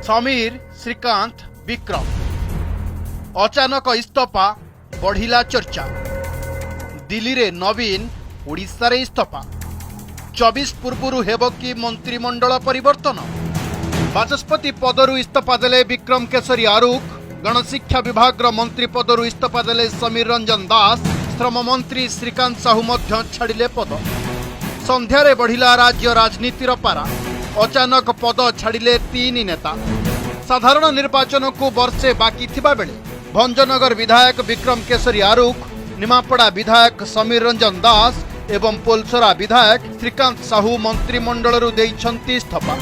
समीर श्रीकांत विक्रम अचानक इस्तफा बढ़िला चर्चा। दिल्ली रे नवीन ओडिशा रे इस्तफा 24 पूर्व हेब कि मंत्रिमंडल परिवर्तन। बाचस्पति पदरु इस्तफा देले विक्रम केशरी आरुख। गणशिक्षा विभाग मंत्री पदरु इस्तफा देले समीर रंजन दास। श्रम मंत्री श्रीकांत साहू मध्य छाड़िले पद। संध्यारे बढ़िला राज्य राजनीतिर पारा। अचानक पद छाड़िले 3 नेता। साधारण निर्वाचन को वर्षे बाकी थिबा बेले भंजनगर विधायक विक्रम केशरी आरुख, निमापड़ा विधायक समीर रंजन दास एवं पोलसरा विधायक श्रीकांत साहू मंत्रिमंडल देइछंती इस्तफा।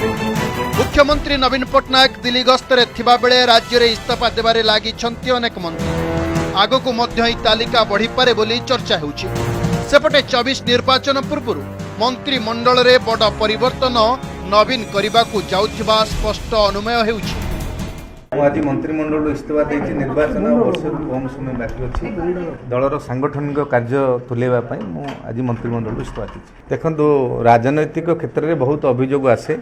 मुख्यमंत्री नवीन पट्टनायक दिल्ली गस्तरे थिबा बेले राज्य रे इस्तफा देबारे लागिछंती अनेक मंत्री। आगकू मध्य ही तालिका बढ़ी पारे बोली चर्चा हेउछि। सेपटे 24 निर्वाचन पूर्व मंत्रिमंडल रे बड़ परिवर्तन नवीन करने को जाउथिबा स्पष्ट अनुमेय हेउछि। आज मंत्रिमंडल इस्तीफा देछि। निर्वाचन वर्ष कम समय बाकी अछि। दलर सांगठनिक कार्य तुलेबा मु आज मंत्रिमंडल इस्तीफा देछि। देखंतु राजनैतिक क्षेत्र में बहुत अभियोग आसे,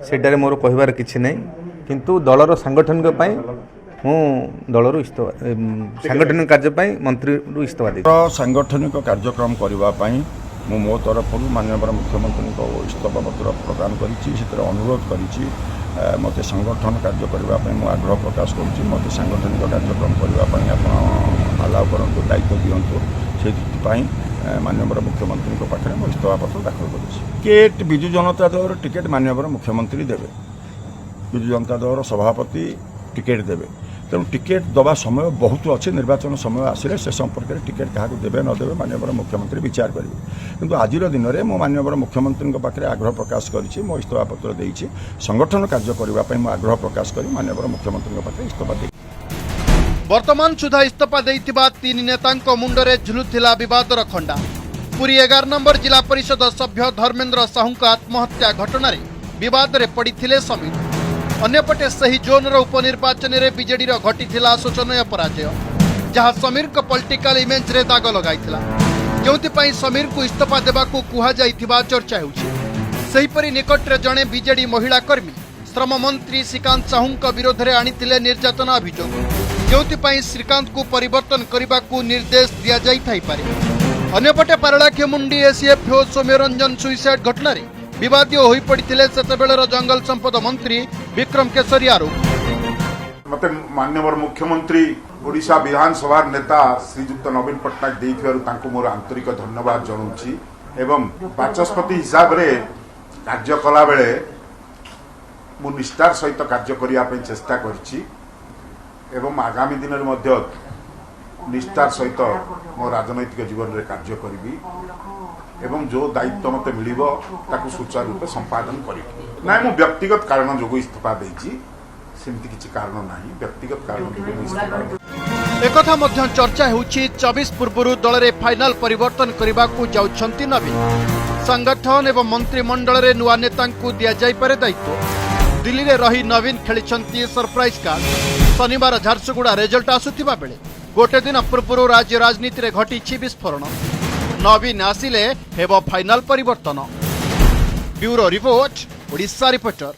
सेटारे मोर कहिबार किछि नै, किंतु दलर सांगठनिक पई मु दलर इस्तीफा सांगठनिक कार्य पई मंत्री इस्तीफा देछि। सांगठनिक कार्यक्रम करबा पई मो तरफ माननीय मुख्यमंत्री को इस्तफा पत्र प्रदान कर अनुरोध कर मत संगठन कार्य करने मुझे आग्रह प्रकाश करुँच। मत सांगठनिक कार्यक्रम करने आलाव करूँ, दायित्व दिंतु। से माननीय मुख्यमंत्री पाखे मुझे इस्तफा पत्र दाखल कर विजु जनता दल टिकेट माननीय मुख्यमंत्री देवे। विजु जनता दल सभापति टिकेट देवे। तेणु टिकेट दबा समय बहुत अच्छे। निर्वाचन समय आसिले से संपर्क में टिकेट क्या देवे नदेवे माननीय मुख्यमंत्री विचार करेंगे। किंतु आज दिन में मो माननीय मुख्यमंत्री पाखे आग्रह प्रकाश करी मो इस्तफा पत्र देइछि। संगठन कार्य करने आग्रह प्रकाश करी माननीय मुख्यमंत्री पाखे इस्तफा दे। वर्तमान सुधा इस्तफा देइतिबा 3 नेतांको मुंडरे झुलुथिला विवादर खंडा। पुरी 11 नंबर जिला परिषद सभ्य धर्मेंद्र साहू आत्महत्या घटना विवाद रे पड़िथिले समीर। अन्यपटे सही जोनर उपनिर्वाचन में बीजेडी घटी शोचनीय पराजय, जहां समीर को पॉलिटिकल इमेज रे दाग लगाइथिला, जोंथिपाई समीर को इस्तफा देबाकू कुहा जाइथिबा चर्चा हेउछि। सेहिपरि निकटरे जणे बीजेडी महिला कर्मी श्रम मंत्री श्रीकांत साहू विरोध में आनिथिले निर्यातना अभियोग, जोंथिपाई श्रीकांत को परिवर्तन करबाकू निर्देश दिया जाई थाई पारे। अन्यपटे पारलाखेमुंडी एसीएफओ सौम्यरंजन सुइसाइड घटना विवादी होई पड़िथिले सेतेबेलर जंगल संपद मंत्री विक्रम केशरी आरुख। मते माननीय मुख्यमंत्री ओडिशा विधानसभा नेता श्रीयुक्त नवीन पट्टनायक देइथिबारु तांको मोर आंतरिक धन्यवाद जणाउछि। एवं बाचस्पति हिसाब रे कार्य कला बेले मु निष्ठार सहित कार्य करिया पे चेष्टा करछि एवं आगामी दिन रे मध्य निष्ठार सहित मो राजनैतिक जीवन रे कार्य करिबी एवं जो दायित्व मते मिलिबो ताकू सुचारू रूप संपादन करिबी। नाइ मु व्यक्तिगत कारण जोगु इस्तफा देछि, सेमति किछि कारण नाही। व्यक्तिगत कारण जोगु इस्तफा एकथा मध्य चर्चा हेउछि। 24 पूर्व दल रे फाइनल परिवर्तन करबाकू जाउछंती नवीन। संगठन एवं मंत्रिमंडल रे नुआ नेतांकू दिया जाई पारे दायित्व। दिल्ली रे रही नवीन खेलिछंती सरप्राइज कार्ड। शनिवार झारसुगुड़ा रिजल्ट आसुथिबा बेले गोटे दिन पूर्व राज्य राजनीति रे घटिछि विस्फोरण। नवीन आसिले हेब फाइनल परिवर्तन। Bureau report, Odisha reporter.